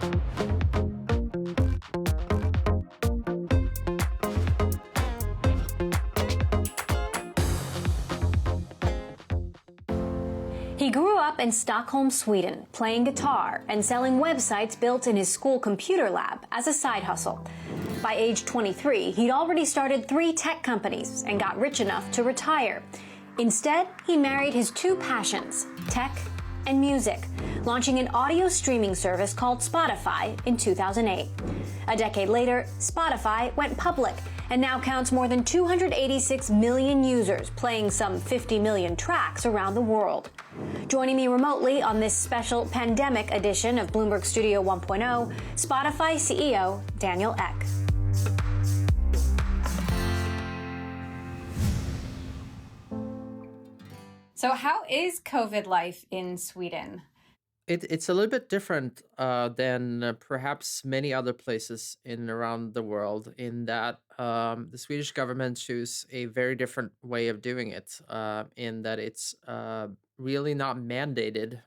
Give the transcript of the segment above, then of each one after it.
He grew up in Stockholm, Sweden, playing guitar and selling websites built in his school computer lab as a side hustle. By age 23, he'd already started 3 tech companies and got rich enough to retire. Instead, he married his 2 passions, tech and music, launching an audio streaming service called Spotify in 2008. A decade later, Spotify went public and now counts more than 286 million users, playing some 50 million tracks around the world. Joining me remotely on this special pandemic edition of Bloomberg Studio 1.0, Spotify CEO Daniel Ek. So how is COVID life in Sweden? It's a little bit different than perhaps many other places in around the world in that the Swedish government choose a very different way of doing it in that it's really not mandated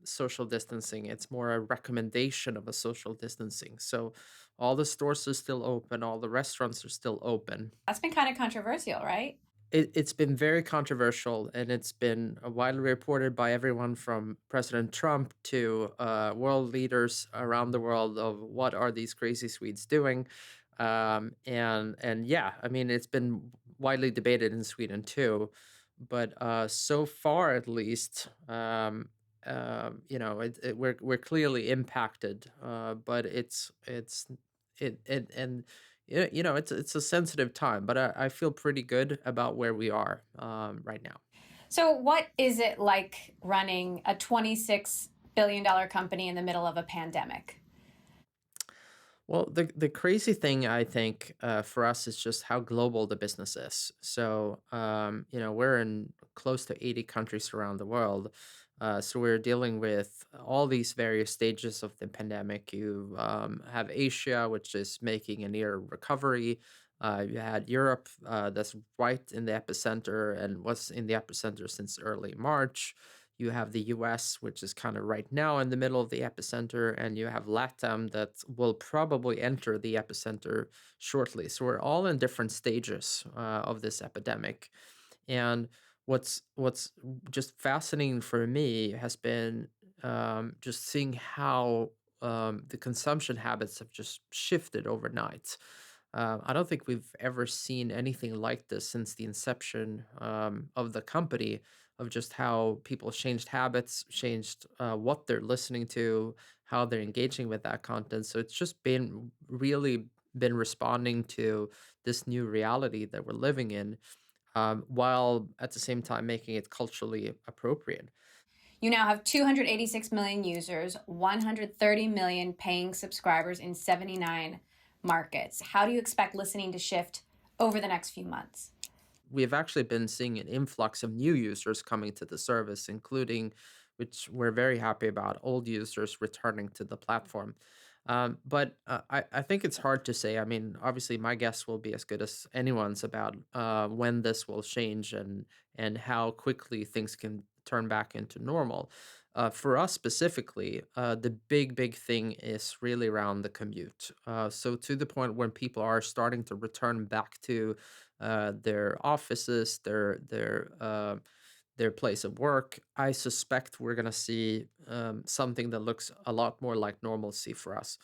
social distancing. It's more a recommendation of a social distancing. So all the stores are still open, all the restaurants are still open. That's been kind of controversial, right? It's been very controversial, and it's been widely reported by everyone from President Trump to world leaders around the world of what are these crazy Swedes doing. And yeah, I mean, it's been widely debated in Sweden too. But so far, at least, we're clearly impacted. But it's a sensitive time, but I feel pretty good about where we are right now. So what is it like running a $26 billion company in the middle of a pandemic? Well, the crazy thing, I think, for us is just how global the business is. So, we're in close to 80 countries around the world. So we're dealing with all these various stages of the pandemic. You have Asia, which is making a near recovery. You had Europe, that's right in the epicenter and was in the epicenter since early March. You have the US, which is kind of right now in the middle of the epicenter, and you have LATAM that will probably enter the epicenter shortly. So we're all in different stages of this epidemic. And what's just fascinating for me has been just seeing how the consumption habits have just shifted overnight. I don't think we've ever seen anything like this since the inception of the company, of just how people changed habits, changed what they're listening to, how they're engaging with that content. So it's just been responding to this new reality that we're living in, while at the same time making it culturally appropriate. You now have 286 million users, 130 million paying subscribers in 79 markets. How do you expect listening to shift over the next few months? We've actually been seeing an influx of new users coming to the service, including, which we're very happy about, old users returning to the platform. But I think it's hard to say. I mean, obviously, my guess will be as good as anyone's about when this will change and how quickly things can turn back into normal. For us specifically, the big thing is really around the commute. So to the point when people are starting to return back to their offices, their place of work, I suspect we're going to see something that looks a lot more like normalcy for us.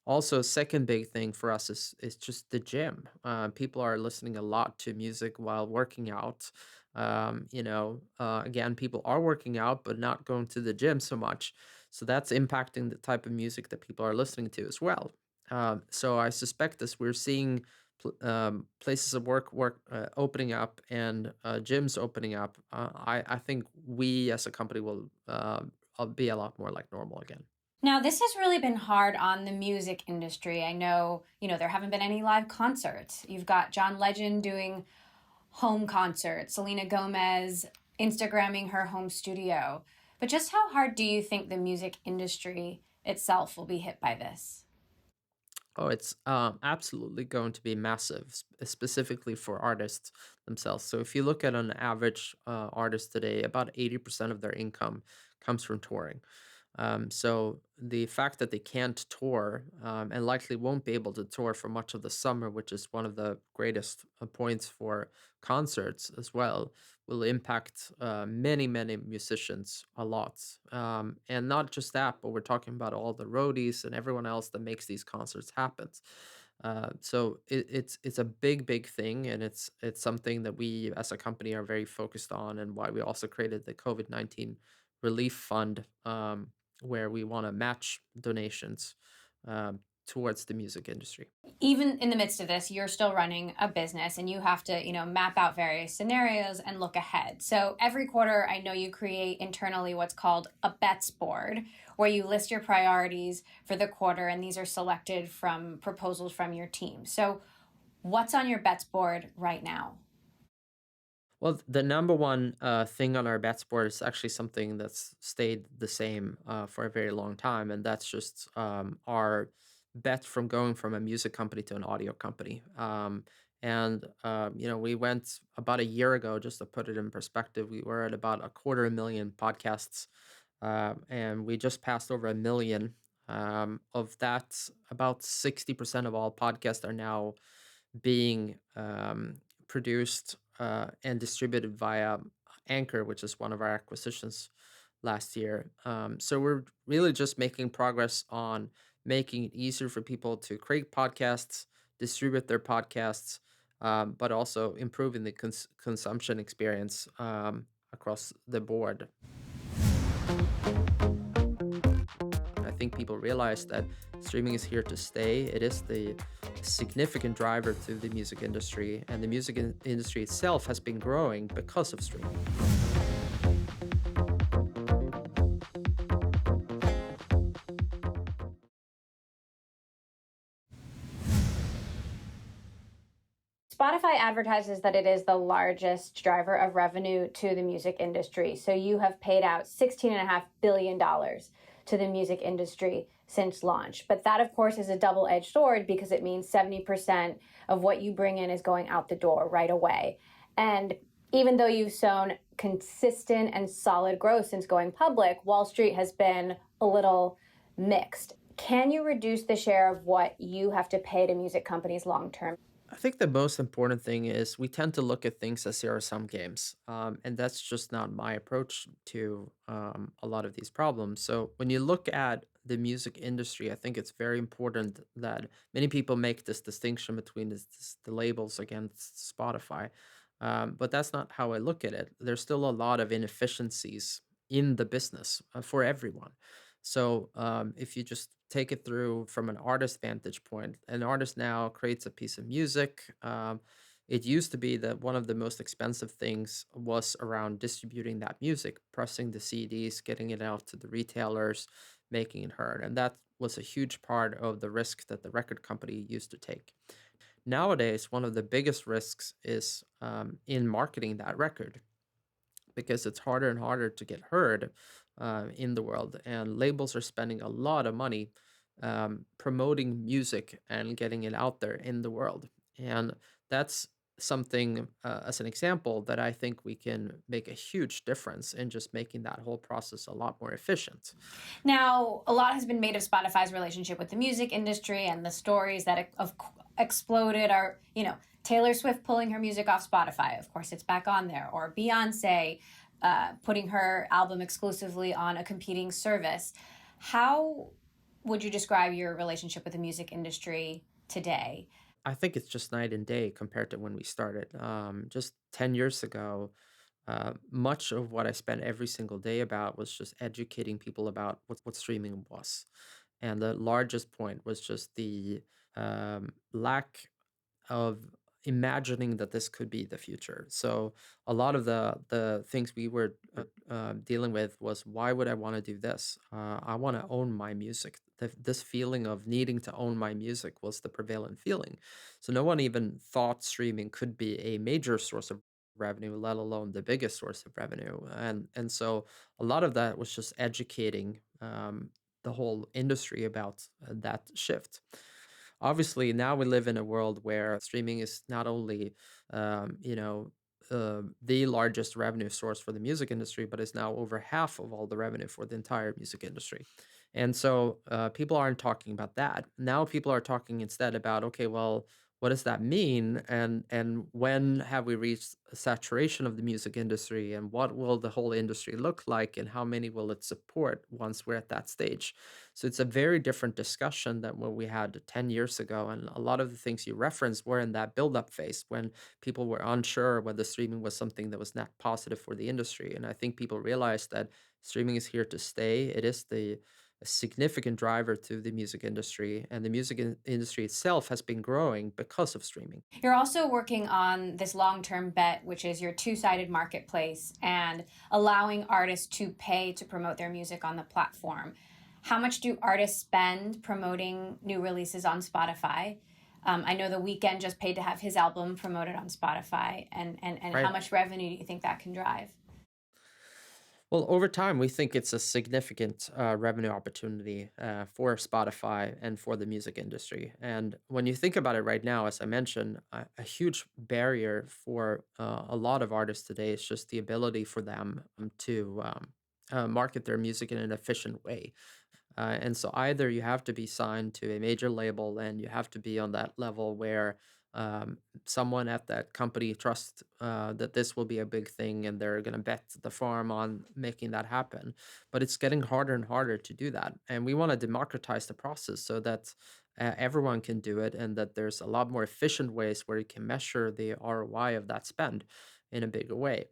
Also, second big thing for us is just the gym. People are listening a lot to music while working out. Again, people are working out, but not going to the gym so much. So that's impacting the type of music that people are listening to as well. So I suspect as we're seeing places of work opening up and gyms opening up, I think we as a company will be a lot more like normal again. Now, this has really been hard on the music industry. I know, there haven't been any live concerts. You've got John Legend doing home concerts, Selena Gomez Instagramming her home studio. But just how hard do you think the music industry itself will be hit by this? Oh, it's absolutely going to be massive, specifically for artists themselves. So if you look at an average artist today, about 80% of their income comes from touring. So the fact that they can't tour, and likely won't be able to tour for much of the summer, which is one of the greatest points for concerts as well, will impact many, many musicians a lot. And not just that, but we're talking about all the roadies and everyone else that makes these concerts happen. So it's a big, big thing, and it's something that we as a company are very focused on, and why we also created the COVID-19 relief fund, where we want to match donations towards the music industry. Even in the midst of this, you're still running a business and you have to, map out various scenarios and look ahead. So every quarter, I know you create internally what's called a bets board, where you list your priorities for the quarter, and these are selected from proposals from your team. So what's on your bets board right now? Well, the number one thing on our bets board is actually something that's stayed the same for a very long time, and that's just our bet from going from a music company to an audio company. We went about a year ago, just to put it in perspective, we were at about a quarter million podcasts, and we just passed over 1 million. Of that, about 60% of all podcasts are now being produced and distributed via Anchor, which is one of our acquisitions last year. So we're really just making progress on making it easier for people to create podcasts, distribute their podcasts, but also improving the consumption experience across the board. I think people realize that streaming is here to stay. It is the significant driver to the music industry, and the music industry itself has been growing because of streaming. Spotify advertises that it is the largest driver of revenue to the music industry. So you have paid out $16.5 billion to the music industry since launch. But that, of course, is a double-edged sword, because it means 70% of what you bring in is going out the door right away. And even though you've shown consistent and solid growth since going public, Wall Street has been a little mixed. Can you reduce the share of what you have to pay to music companies long term? I think the most important thing is we tend to look at things as zero sum games. And that's just not my approach to a lot of these problems. So when you look at the music industry, I think it's very important that many people make this distinction between the labels against Spotify. But that's not how I look at it. There's still a lot of inefficiencies in the business for everyone. So if you just take it through from an artist vantage point, an artist now creates a piece of music. It used to be that one of the most expensive things was around distributing that music, pressing the CDs, getting it out to the retailers, making it heard. And that was a huge part of the risk that the record company used to take. Nowadays, one of the biggest risks is in marketing that record, because it's harder and harder to get heard in the world, and labels are spending a lot of money promoting music and getting it out there in the world. And that's something, as an example, that I think we can make a huge difference in just making that whole process a lot more efficient. Now, a lot has been made of Spotify's relationship with the music industry, and the stories that exploded are, Taylor Swift pulling her music off Spotify. Of course, it's back on there. Or Beyonce putting her album exclusively on a competing service. How would you describe your relationship with the music industry today? I think it's just night and day compared to when we started. Just 10 years ago, much of what I spent every single day about was just educating people about what streaming was. And the largest point was just the lack of imagining that this could be the future. So a lot of the things we were dealing with was, why would I want to do this? I want to own my music. This feeling of needing to own my music was the prevalent feeling. So no one even thought streaming could be a major source of revenue, let alone the biggest source of revenue. And so a lot of that was just educating the whole industry about that shift. Obviously, now we live in a world where streaming is not only, um, you know, the largest revenue source for the music industry, but is now over half of all the revenue for the entire music industry. And so people aren't talking about that. Now people are talking instead about, okay, well, what does that mean? And when have we reached a saturation of the music industry? And what will the whole industry look like? And how many will it support once we're at that stage? So it's a very different discussion than what we had 10 years ago. And a lot of the things you referenced were in that build-up phase when people were unsure whether streaming was something that was net positive for the industry. And I think people realized that streaming is here to stay. It is the a significant driver to the music industry, and the industry itself has been growing because of streaming. You're also working on this long term bet, which is your two-sided marketplace and allowing artists to pay to promote their music on the platform. How much do artists spend promoting new releases on Spotify? I know The Weeknd just paid to have his album promoted on Spotify, and how Right. much revenue do you think that can drive? Well, over time, we think it's a significant revenue opportunity for Spotify and for the music industry. And when you think about it right now, as I mentioned, a huge barrier for a lot of artists today is just the ability for them to market their music in an efficient way. And so either you have to be signed to a major label and you have to be on that level where someone at that company trusts that this will be a big thing and they're going to bet the farm on making that happen. But it's getting harder and harder to do that. And we want to democratize the process so that everyone can do it and that there's a lot more efficient ways where you can measure the ROI of that spend in a bigger way.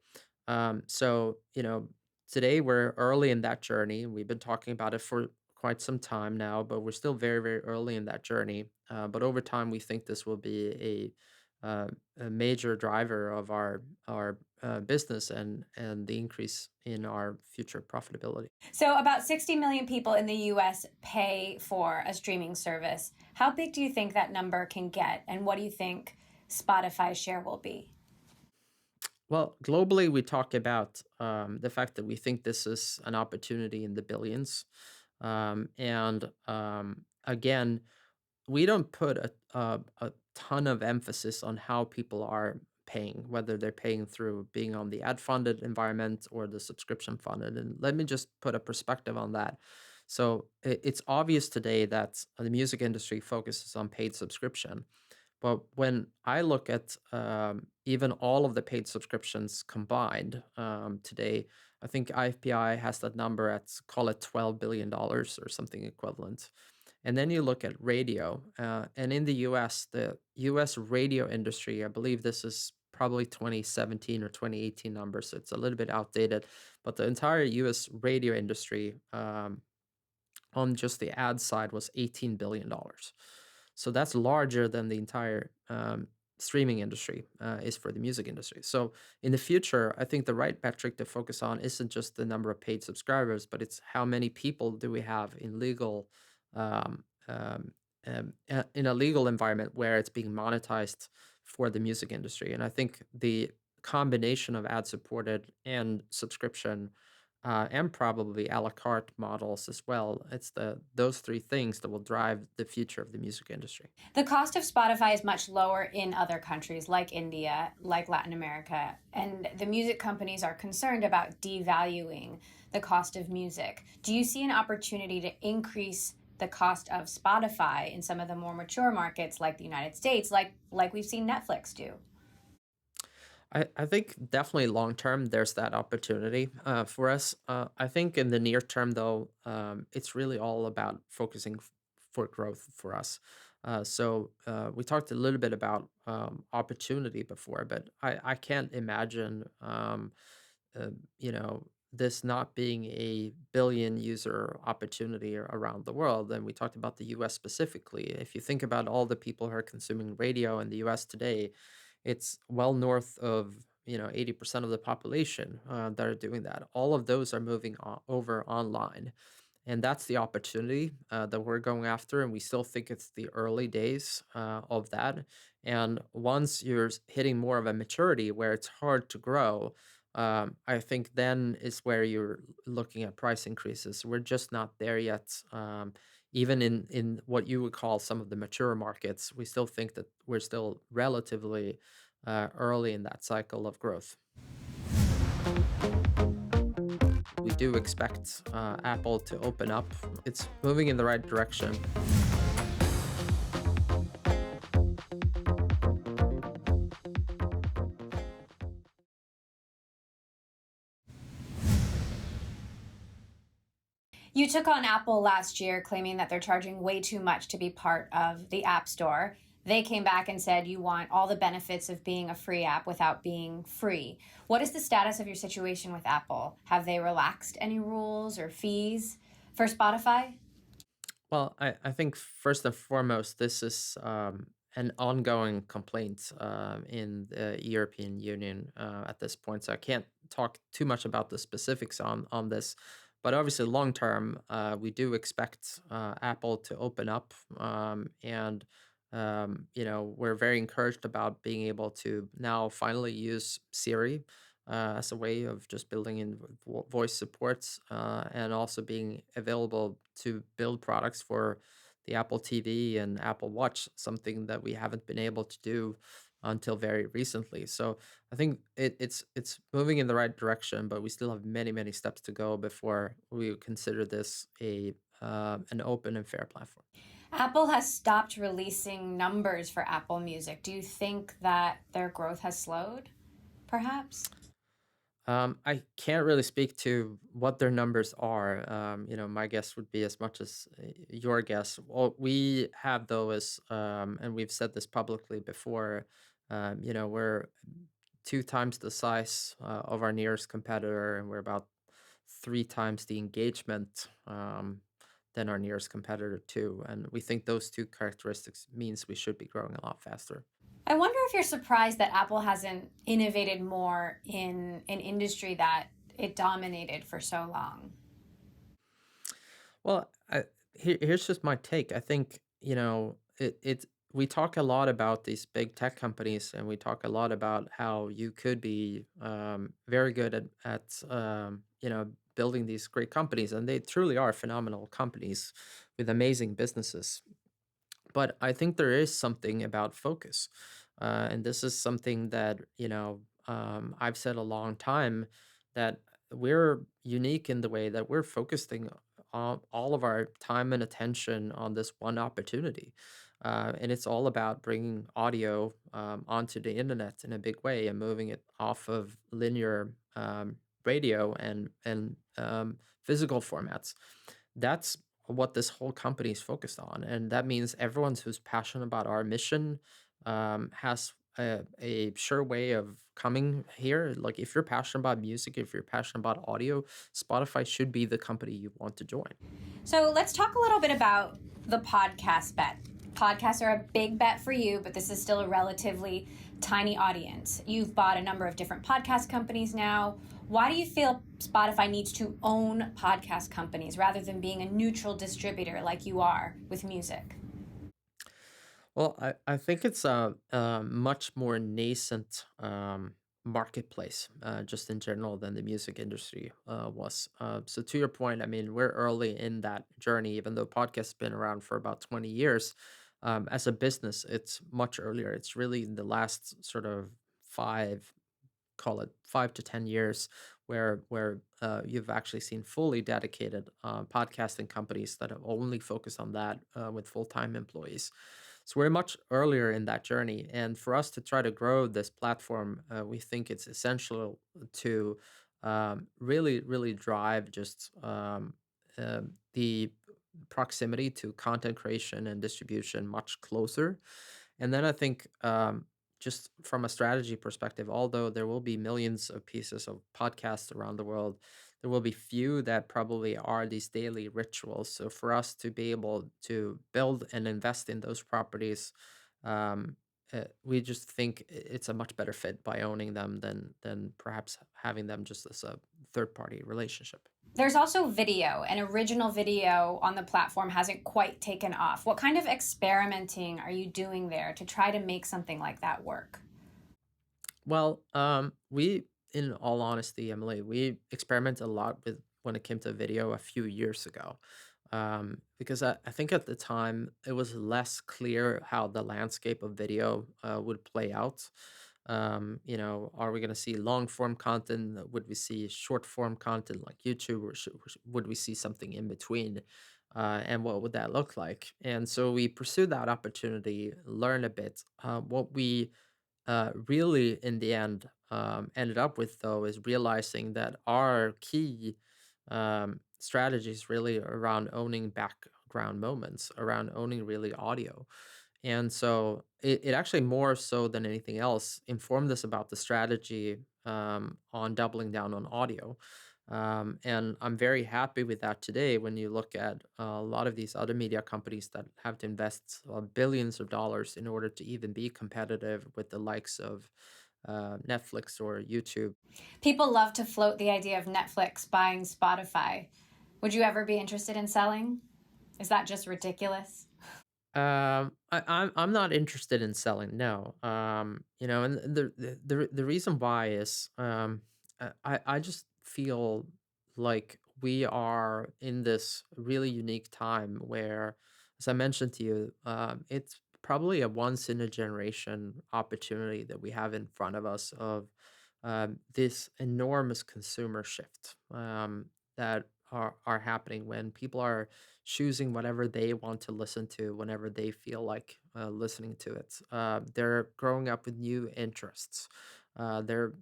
Today we're early in that journey. We've been talking about it for quite some time now, but we're still very, very early in that journey. But over time, we think this will be a major driver of our business and the increase in our future profitability. So, about 60 million people in the US pay for a streaming service. How big do you think that number can get? And what do you think Spotify's share will be? Well, globally, we talk about the fact that we think this is an opportunity in the billions. Again, we don't put a ton of emphasis on how people are paying, whether they're paying through being on the ad funded environment or the subscription funded. And let me just put a perspective on that. So it's obvious today that the music industry focuses on paid subscription. But when I look at even all of the paid subscriptions combined today, I think IFPI has that number at, call it $12 billion or something equivalent. And then you look at radio, and in the US, the US radio industry, I believe this is probably 2017 or 2018 numbers, so it's a little bit outdated, but the entire US radio industry on just the ad side was $18 billion. So that's larger than the entire streaming industry is for the music industry. So in the future, I think the right metric to focus on isn't just the number of paid subscribers, but it's how many people do we have in um, in a legal environment where it's being monetized for the music industry. And I think the combination of ad supported and subscription and probably a la carte models as well. It's those three things that will drive the future of the music industry. The cost of Spotify is much lower in other countries like India, like Latin America, and the music companies are concerned about devaluing the cost of music. Do you see an opportunity to increase the cost of Spotify in some of the more mature markets like the United States, like we've seen Netflix do? I think definitely long term, there's that opportunity for us. I think in the near term, though, it's really all about focusing for growth for us. We talked a little bit about opportunity before, but I can't imagine, uh, you know, this not being a billion user opportunity around the world. And we talked about the US specifically. If you think about all the people who are consuming radio in the US today, it's well north of 80% of the population that are doing that. All of those are moving over online, and that's the opportunity that we're going after. And we still think it's the early days of that. And once you're hitting more of a maturity where it's hard to grow, I think then is where you're looking at price increases. We're just not there yet. Even in what you would call some of the mature markets, we still think that we're still relatively early in that cycle of growth. We do expect Apple to open up. It's moving in the right direction. You took on Apple last year, claiming that they're charging way too much to be part of the App Store. They came back and said you want all the benefits of being a free app without being free. What is the status of your situation with Apple? Have they relaxed any rules or fees for Spotify? Well, I think first and foremost, this is an ongoing complaint in the European Union at this point. So I can't talk too much about the specifics on this. But obviously, long term, we do expect Apple to open up, and we're very encouraged about being able to now finally use Siri as a way of just building in voice supports and also being available to build products for the Apple TV and Apple Watch, something that we haven't been able to do until very recently. So I think it's moving in the right direction, but we still have many steps to go before we consider this a an open and fair platform. Apple has stopped releasing numbers for Apple Music. Do you think that their growth has slowed, perhaps? I can't really speak to what their numbers are. My guess would be as much as your guess. What we have, though, is, and we've said this publicly before, we're two times the size of our nearest competitor, and we're about three times the engagement than our nearest competitor, too. And we think those two characteristics means we should be growing a lot faster. I wonder if you're surprised that Apple hasn't innovated more in an industry that it dominated for so long. Well, here's just my take. I think, we talk a lot about these big tech companies, and we talk a lot about how you could be very good at building these great companies, and they truly are phenomenal companies with amazing businesses. But I think there is something about focus. And this is something that, I've said a long time, that we're unique in the way that we're focusing on all of our time and attention on this one opportunity. And it's all about bringing audio onto the internet in a big way and moving it off of linear radio and physical formats. That's what this whole company is focused on. And that means everyone who's passionate about our mission has a sure way of coming here. Like, if you're passionate about music, if you're passionate about audio, Spotify should be the company you want to join. So let's talk a little bit about the podcast bet. Podcasts are a big bet for you, but this is still a relatively tiny audience. You've bought a number of different podcast companies now. Why do you feel Spotify needs to own podcast companies rather than being a neutral distributor like you are with music? Well, I think it's a much more nascent marketplace, just in general, than the music industry was. So, to your point, I mean, we're early in that journey, even though podcasts has been around for about 20 years. As a business, it's much earlier. It's really in the last sort of five, call it 5 to 10 years, where you've actually seen fully dedicated podcasting companies that have only focused on that with full-time employees. So we're much earlier in that journey, and for us to try to grow this platform, we think it's essential to really drive just the proximity to content creation and distribution much closer. And then I think, just from a strategy perspective, although there will be millions of pieces of podcasts around the world, there will be few that probably are these daily rituals. So for us to be able to build and invest in those properties, um, we just think it's a much better fit by owning them than perhaps having them just as a third party relationship. There's also video, and original video on the platform hasn't quite taken off. What kind of experimenting are you doing there to try to make something like that work? Well, in all honesty, Emily, we experimented a lot with when it came to video a few years ago. Because I think at the time it was less clear how the landscape of video would play out. Are we going to see long form content? Would we see short form content like YouTube, or would we see something in between? And what would that look like? And so we pursued that opportunity, learn a bit. What we really, in the end, ended up with, though, is realizing that our key strategies really around owning background moments, around owning really audio. And so it actually, more so than anything else, informed us about the strategy on doubling down on audio. And I'm very happy with that today when you look at a lot of these other media companies that have to invest billions of dollars in order to even be competitive with the likes of Netflix or YouTube. People love to float the idea of Netflix buying Spotify. Would you ever be interested in selling? Is that just ridiculous? I'm not interested in selling. No. And the reason why is I just feel like we are in this really unique time where, as I mentioned to you, it's probably a once in a generation opportunity that we have in front of us of this enormous consumer shift that are happening when people are choosing whatever they want to listen to whenever they feel like listening to it. They're growing up with new interests. They're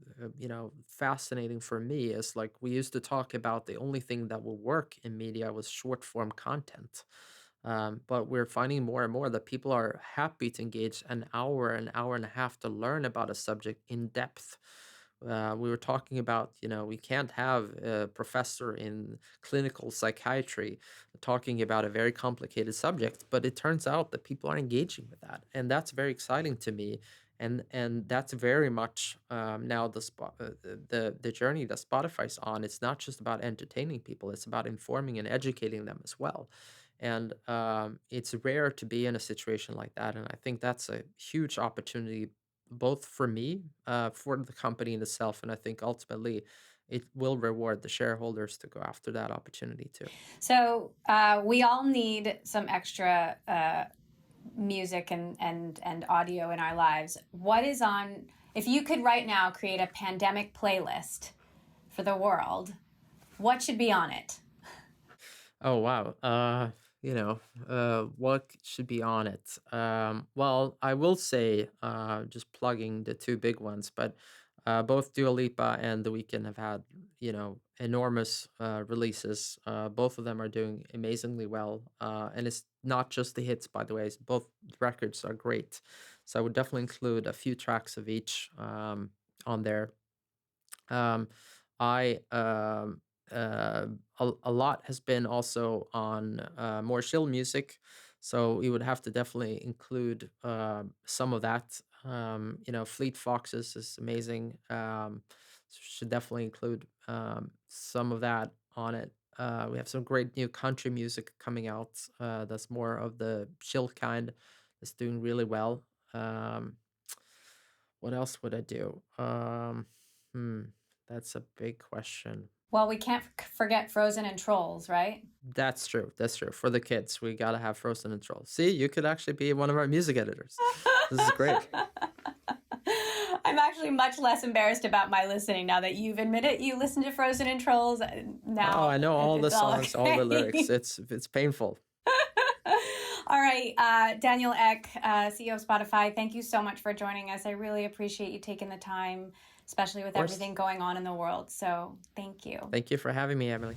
fascinating for me is like we used to talk about the only thing that will work in media was short form content. But we're finding more and more that people are happy to engage an hour and a half to learn about a subject in depth. We were talking about, we can't have a professor in clinical psychiatry talking about a very complicated subject, but it turns out that people are engaging with that, and that's very exciting to me. And that's very much now the journey that Spotify's on. It's not just about entertaining people; it's about informing and educating them as well. And it's rare to be in a situation like that, and I think that's a huge opportunity both for me, for the company in itself, and I think ultimately it will reward the shareholders to go after that opportunity too. So we all need some extra music and audio in our lives. What is on, if you could right now create a pandemic playlist for the world, what should be on it? Oh wow. What should be on it? Well, I will say, just plugging the two big ones, but both Dua Lipa and The Weeknd have had, enormous releases. Both of them are doing amazingly well. And it's not just the hits, by the way. Both records are great. So I would definitely include a few tracks of each on there. Um, I a lot has been also on more chill music, so we would have to definitely include some of that. Fleet Foxes is amazing. Should definitely include some of that on it. We have some great new country music coming out. That's more of the chill kind. That's doing really well. What else would I do? Hmm, that's a big question. Well, we can't forget Frozen and Trolls, right? That's true. That's true. For the kids, we gotta have Frozen and Trolls. See, you could actually be one of our music editors. This is great. I'm actually much less embarrassed about my listening now that you've admitted you listen to Frozen and Trolls. Now Oh, I know all the it's all songs, all the lyrics. okay. It's painful. All right, Daniel Ek, CEO of Spotify, thank you so much for joining us. I really appreciate you taking the time, especially with Of course. everything going on in the world. So thank you. Thank you for having me, Emily.